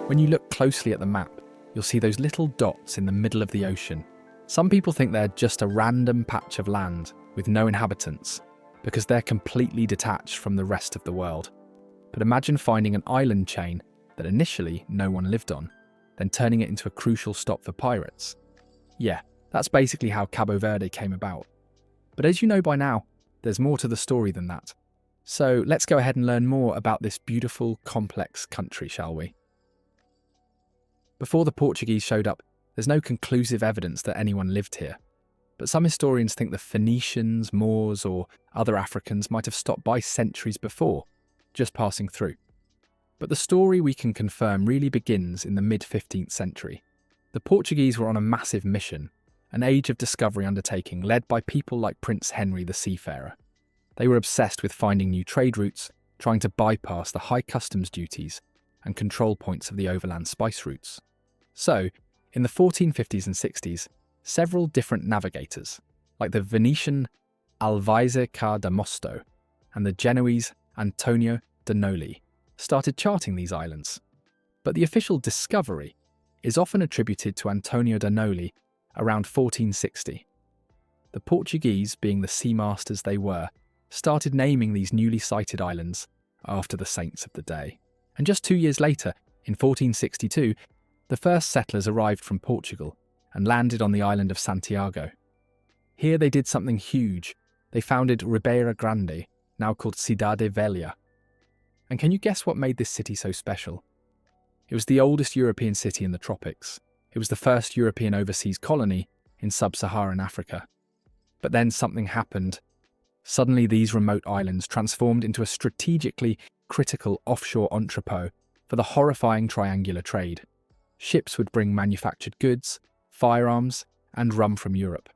When you look closely at the map, you'll see those little dots in the middle of the ocean. Some people think they're just a random patch of land with no inhabitants because they're completely detached from the rest of the world. But imagine finding an island chain that initially no one lived on, then turning it into a crucial stop for pirates. Yeah, that's basically how Cabo Verde came about. But as you know by now, there's more to the story than that. So let's go ahead and learn more about this beautiful, complex country, shall we? Before the Portuguese showed up, there's no conclusive evidence that anyone lived here. But some historians think the Phoenicians, Moors, or other Africans might have stopped by centuries before, just passing through. But the story we can confirm really begins in the mid-15th century. The Portuguese were on a massive mission, an age of discovery undertaking led by people like Prince Henry the Seafarer. They were obsessed with finding new trade routes, trying to bypass the high customs duties and control points of the overland spice routes. So, in the 1450s and 60s, several different navigators, like the Venetian Alvise da Mosto and the Genoese Antonio da Noli, started charting these islands. But the official discovery is often attributed to Antonio da Noli around 1460. The Portuguese, being the sea masters they were, started naming these newly sighted islands after the saints of the day. And just 2 years later, in 1462, the first settlers arrived from Portugal and landed on the island of Santiago. Here they did something huge. They founded Ribeira Grande, now called Cidade Velha. And can you guess what made this city so special? It was the oldest European city in the tropics. It was the first European overseas colony in sub-Saharan Africa. But then something happened. Suddenly these remote islands transformed into a strategically critical offshore entrepot for the horrifying triangular trade. Ships would bring manufactured goods, firearms, and rum from Europe,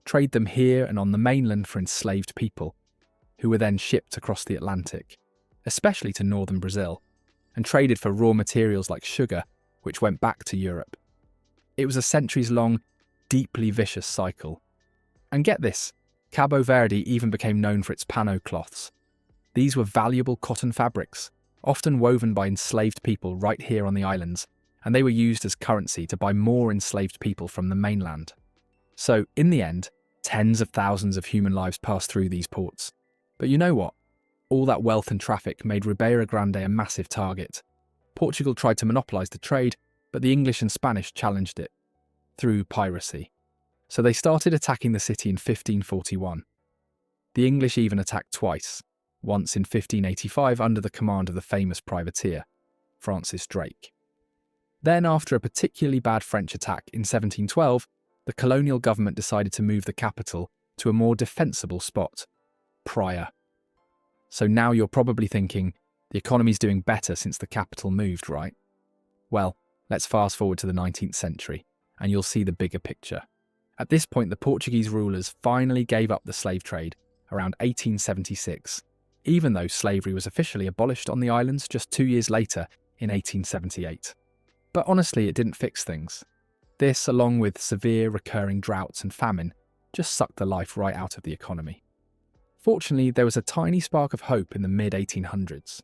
trade them here and on the mainland for enslaved people, who were then shipped across the Atlantic, especially to northern Brazil, and traded for raw materials like sugar, which went back to Europe. It was a centuries-long, deeply vicious cycle. And get this, Cabo Verde even became known for its pano cloths. These were valuable cotton fabrics, often woven by enslaved people right here on the islands, and they were used as currency to buy more enslaved people from the mainland. So, in the end, tens of thousands of human lives passed through these ports. But you know what? All that wealth and traffic made Ribeira Grande a massive target. Portugal tried to monopolise the trade, but the English and Spanish challenged it through piracy. So they started attacking the city in 1541. The English even attacked twice, once in 1585 under the command of the famous privateer, Francis Drake. Then, after a particularly bad French attack in 1712, the colonial government decided to move the capital to a more defensible spot, Praia. So now you're probably thinking, the economy's doing better since the capital moved, right? Well, let's fast forward to the 19th century, and you'll see the bigger picture. At this point, the Portuguese rulers finally gave up the slave trade around 1876, even though slavery was officially abolished on the islands just 2 years later in 1878. But honestly, it didn't fix things. This, along with severe recurring droughts and famine, just sucked the life right out of the economy. Fortunately, there was a tiny spark of hope in the mid-1800s,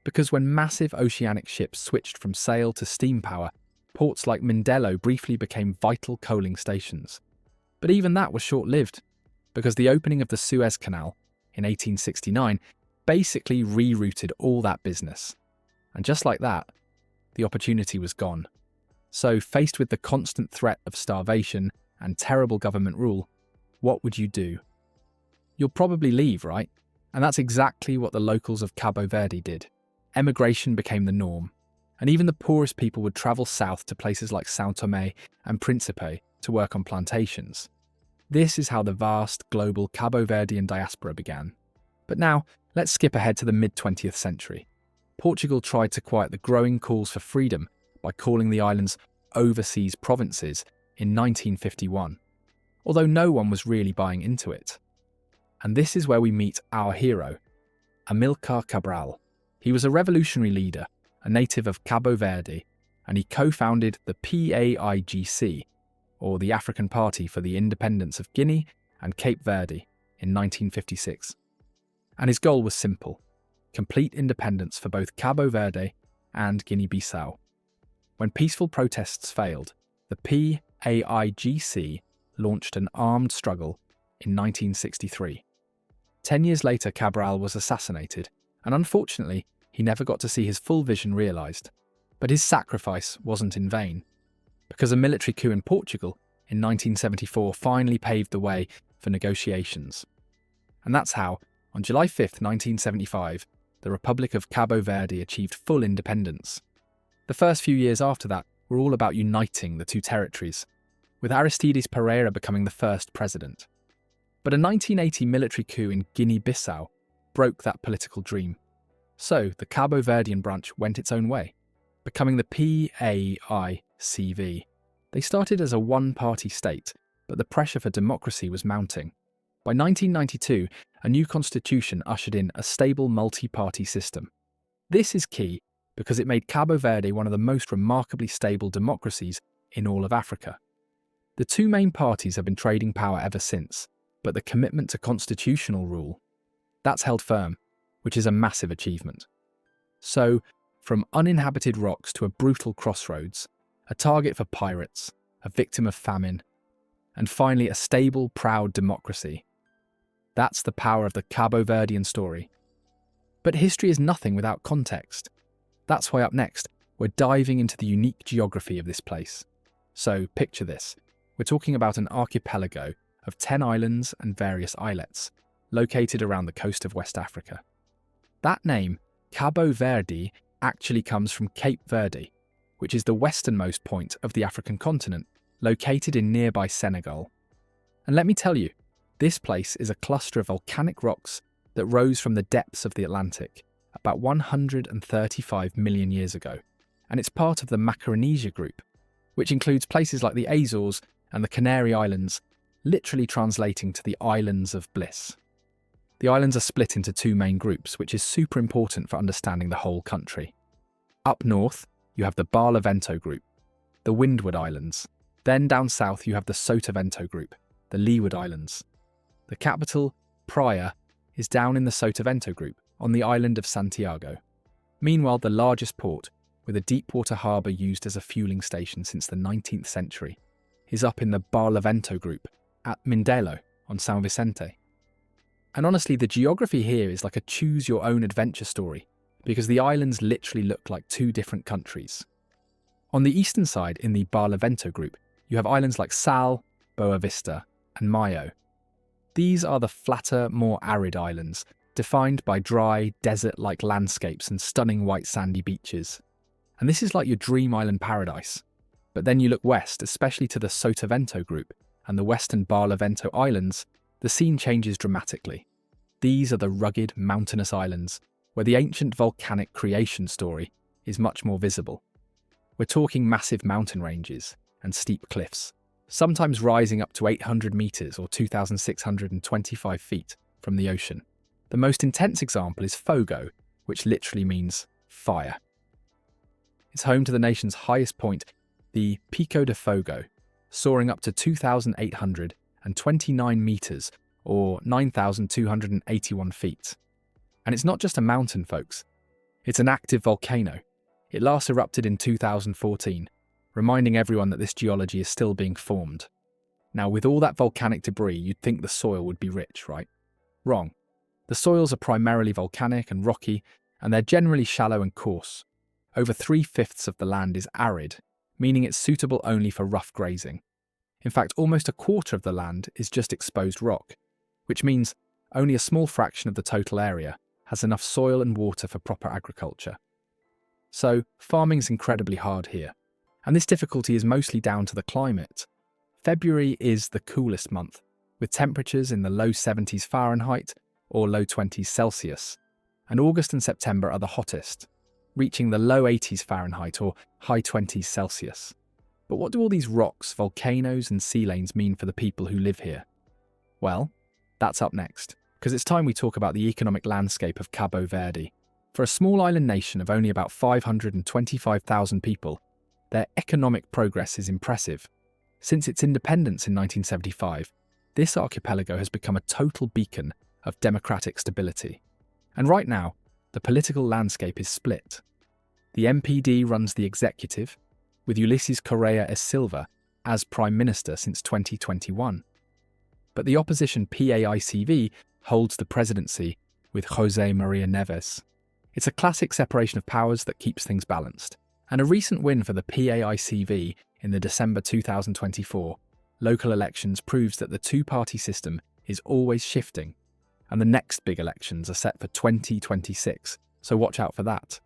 because when massive oceanic ships switched from sail to steam power, ports like Mindelo briefly became vital coaling stations. But even that was short-lived, because the opening of the Suez Canal in 1869 basically rerouted all that business. And just like that, the opportunity was gone. So, faced with the constant threat of starvation and terrible government rule, what would you do? You'll probably leave, right? And that's exactly what the locals of Cabo Verde did. Emigration became the norm, and even the poorest people would travel south to places like São Tomé and Príncipe to work on plantations. This is how the vast, global Cabo Verdean diaspora began. But now, let's skip ahead to the mid-20th century. Portugal tried to quiet the growing calls for freedom by calling the islands overseas provinces in 1951, although no one was really buying into it. And this is where we meet our hero, Amilcar Cabral. He was a revolutionary leader, a native of Cabo Verde, and he co-founded the PAIGC, or the African Party for the Independence of Guinea and Cape Verde, in 1956. And his goal was simple: complete independence for both Cabo Verde and Guinea-Bissau. When peaceful protests failed, the PAIGC launched an armed struggle in 1963. 10 years later, Cabral was assassinated, and unfortunately, he never got to see his full vision realised. But his sacrifice wasn't in vain, because a military coup in Portugal in 1974 finally paved the way for negotiations. And that's how, on July 5th, 1975, the Republic of Cabo Verde achieved full independence. The first few years after that were all about uniting the two territories, with Aristides Pereira becoming the first president. But a 1980 military coup in Guinea-Bissau broke that political dream. So the Cabo Verdean branch went its own way, becoming the PAICV. They started as a one-party state, but the pressure for democracy was mounting. By 1992, a new constitution ushered in a stable multi-party system. This is key because it made Cabo Verde one of the most remarkably stable democracies in all of Africa. The two main parties have been trading power ever since, but the commitment to constitutional rule, that's held firm, which is a massive achievement. So, from uninhabited rocks to a brutal crossroads, a target for pirates, a victim of famine, and finally a stable, proud democracy. That's the power of the Cabo Verdean story. But history is nothing without context. That's why up next, we're diving into the unique geography of this place. So, picture this. We're talking about an archipelago of 10 islands and various islets, located around the coast of West Africa. That name, Cabo Verde, actually comes from Cape Verde, which is the westernmost point of the African continent, located in nearby Senegal. And let me tell you, this place is a cluster of volcanic rocks that rose from the depths of the Atlantic about 135 million years ago, and it's part of the Macaronesia group, which includes places like the Azores and the Canary Islands, literally translating to the Islands of Bliss. The islands are split into two main groups, which is super important for understanding the whole country. Up north, you have the Barlavento group, the Windward Islands. Then down south, you have the Sotavento group, the Leeward Islands. The capital, Praia, is down in the Sotavento group, on the island of Santiago. Meanwhile, the largest port, with a deep-water harbour used as a fueling station since the 19th century, is up in the Barlavento group, at Mindelo, on São Vicente. And honestly, the geography here is like a choose-your-own-adventure story, because the islands literally look like two different countries. On the eastern side, in the Barlavento group, you have islands like Sal, Boa Vista, and Maio. These are the flatter, more arid islands, defined by dry, desert-like landscapes and stunning white sandy beaches. And this is like your dream island paradise. But then you look west, especially to the Sotavento group and the western Barlavento Islands, the scene changes dramatically. These are the rugged, mountainous islands, where the ancient volcanic creation story is much more visible. We're talking massive mountain ranges and steep cliffs, sometimes rising up to 800 metres or 2,625 feet from the ocean. The most intense example is Fogo, which literally means fire. It's home to the nation's highest point, the Pico de Fogo, soaring up to 2,829 metres or 9,281 feet. And it's not just a mountain, folks. It's an active volcano. It last erupted in 2014, reminding everyone that this geology is still being formed. Now, with all that volcanic debris, you'd think the soil would be rich, right? Wrong. The soils are primarily volcanic and rocky, and they're generally shallow and coarse. Over 3/5 of the land is arid, meaning it's suitable only for rough grazing. In fact, almost a quarter of the land is just exposed rock, which means only a small fraction of the total area has enough soil and water for proper agriculture. So, farming's incredibly hard here, and this difficulty is mostly down to the climate. February is the coolest month, with temperatures in the low 70s Fahrenheit or low 20s Celsius, and August and September are the hottest, reaching the low 80s Fahrenheit or high 20s Celsius. But what do all these rocks, volcanoes and sea lanes mean for the people who live here? Well, that's up next, because it's time we talk about the economic landscape of Cabo Verde. For a small island nation of only about 525,000 people, their economic progress is impressive. Since its independence in 1975, this archipelago has become a total beacon of democratic stability. And right now, the political landscape is split. The MPD runs the executive, with Ulysses Correa e Silva as Prime Minister since 2021. But the opposition PAICV holds the presidency with José María Neves. It's a classic separation of powers that keeps things balanced. And a recent win for the PAICV in the December 2024 local elections proves that the two-party system is always shifting, and the next big elections are set for 2026, so watch out for that.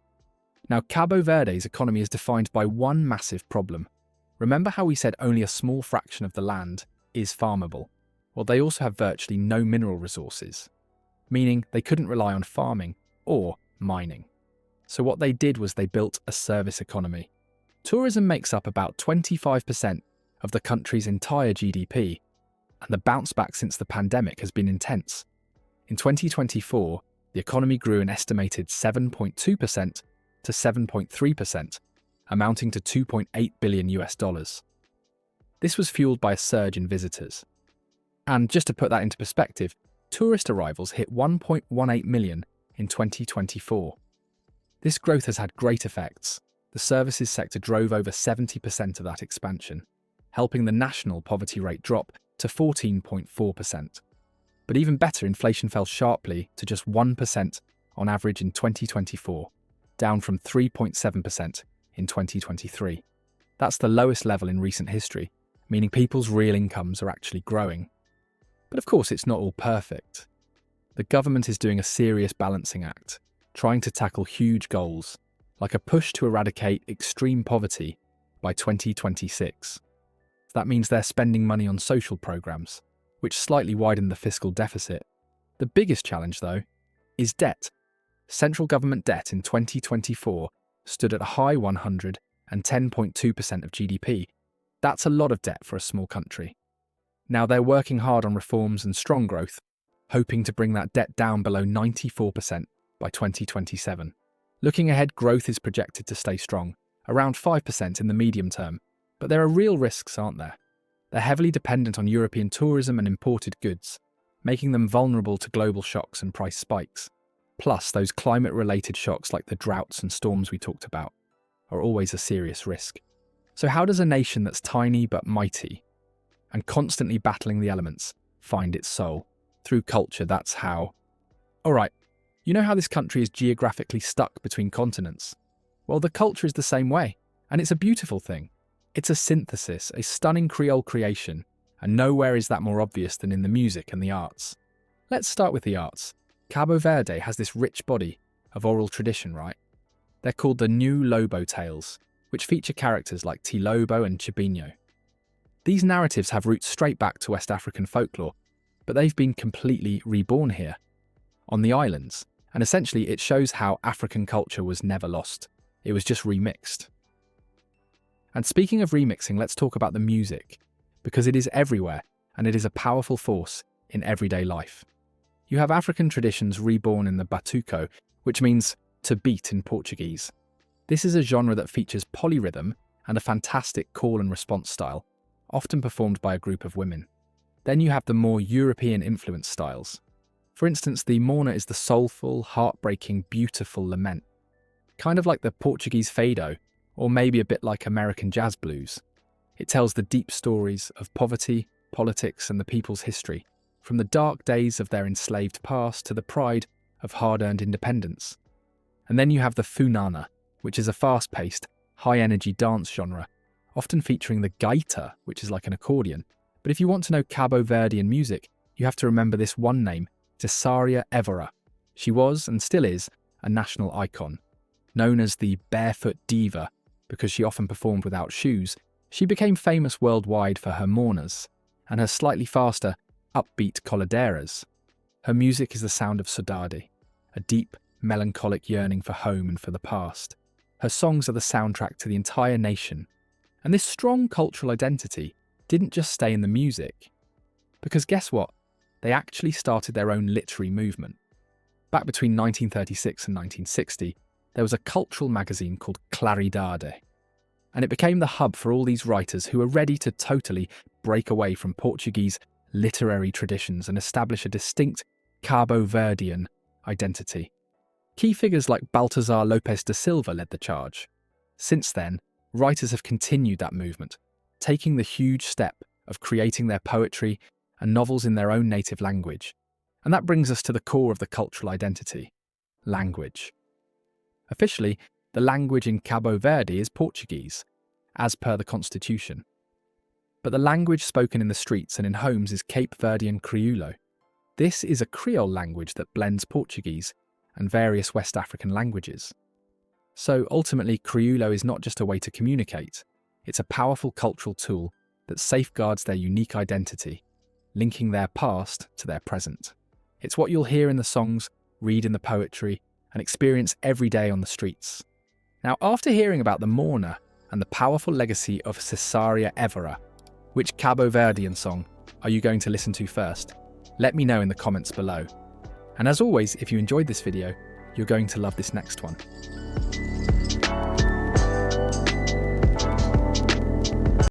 Now, Cabo Verde's economy is defined by one massive problem. Remember how we said only a small fraction of the land is farmable? Well, they also have virtually no mineral resources, meaning they couldn't rely on farming or mining. So what they did was they built a service economy. Tourism makes up about 25% of the country's entire GDP, and the bounce back since the pandemic has been intense. In 2024, the economy grew an estimated 7.2% to 7.3%, amounting to $2.8 billion US. This was fueled by a surge in visitors. And just to put that into perspective, tourist arrivals hit 1.18 million in 2024. This growth has had great effects. The services sector drove over 70% of that expansion, helping the national poverty rate drop to 14.4%. But even better, inflation fell sharply to just 1% on average in 2024, down from 3.7% in 2023. That's the lowest level in recent history, meaning people's real incomes are actually growing. But of course, it's not all perfect. The government is doing a serious balancing act, trying to tackle huge goals, like a push to eradicate extreme poverty by 2026. That means they're spending money on social programs, which slightly widen the fiscal deficit. The biggest challenge, though, is debt. Central government debt in 2024 stood at a high 110.2% of GDP. That's a lot of debt for a small country. Now they're working hard on reforms and strong growth, hoping to bring that debt down below 94% by 2027. Looking ahead, growth is projected to stay strong, around 5% in the medium term, but there are real risks, aren't there? They're heavily dependent on European tourism and imported goods, making them vulnerable to global shocks and price spikes. Plus, those climate-related shocks like the droughts and storms we talked about are always a serious risk. So how does a nation that's tiny but mighty and constantly battling the elements find its soul? Through culture, that's how. Alright, you know how this country is geographically stuck between continents? Well, the culture is the same way, and it's a beautiful thing. It's a synthesis, a stunning Creole creation, and nowhere is that more obvious than in the music and the arts. Let's start with the arts. Cabo Verde has this rich body of oral tradition, right? They're called the New Lobo Tales, which feature characters like Tilobo and Chibinho. These narratives have roots straight back to West African folklore, but they've been completely reborn here, on the islands, and essentially it shows how African culture was never lost. It was just remixed. And speaking of remixing, let's talk about the music, because it is everywhere and it is a powerful force in everyday life. You have African traditions reborn in the Batuko, which means to beat in Portuguese. This is a genre that features polyrhythm and a fantastic call and response style, often performed by a group of women. Then you have the more European influence styles. For instance, the morna is the soulful, heartbreaking, beautiful lament, kind of like the Portuguese fado, or maybe a bit like American jazz blues. It tells the deep stories of poverty, politics, and the people's history, from the dark days of their enslaved past to the pride of hard-earned independence. And then you have the funana, which is a fast-paced, high-energy dance genre, often featuring the gaita, which is like an accordion. But if you want to know Cabo Verdean music, you have to remember this one name, Cesaria Evora. She was, and still is, a national icon. Known as the Barefoot Diva, because she often performed without shoes, she became famous worldwide for her mornas and her slightly faster, upbeat coladeras. Her music is the sound of saudade, a deep, melancholic yearning for home and for the past. Her songs are the soundtrack to the entire nation. And this strong cultural identity didn't just stay in the music. Because guess what? They actually started their own literary movement. Back between 1936 and 1960, there was a cultural magazine called Claridade. And it became the hub for all these writers who were ready to totally break away from Portuguese literary traditions and establish a distinct Cabo Verdean identity. Key figures like Baltazar Lopes da Silva led the charge. Since then, writers have continued that movement, taking the huge step of creating their poetry and novels in their own native language. And that brings us to the core of the cultural identity: language. Officially, the language in Cabo Verde is Portuguese, as per the constitution. But the language spoken in the streets and in homes is Cape Verdean Creole. This is a Creole language that blends Portuguese and various West African languages. So ultimately, Creole is not just a way to communicate, it's a powerful cultural tool that safeguards their unique identity, linking their past to their present. It's what you'll hear in the songs, read in the poetry, and experience every day on the streets. Now, after hearing about the Mourner and the powerful legacy of Cesaria Evora, which Cabo Verdean song are you going to listen to first? Let me know in the comments below. And as always, if you enjoyed this video, you're going to love this next one.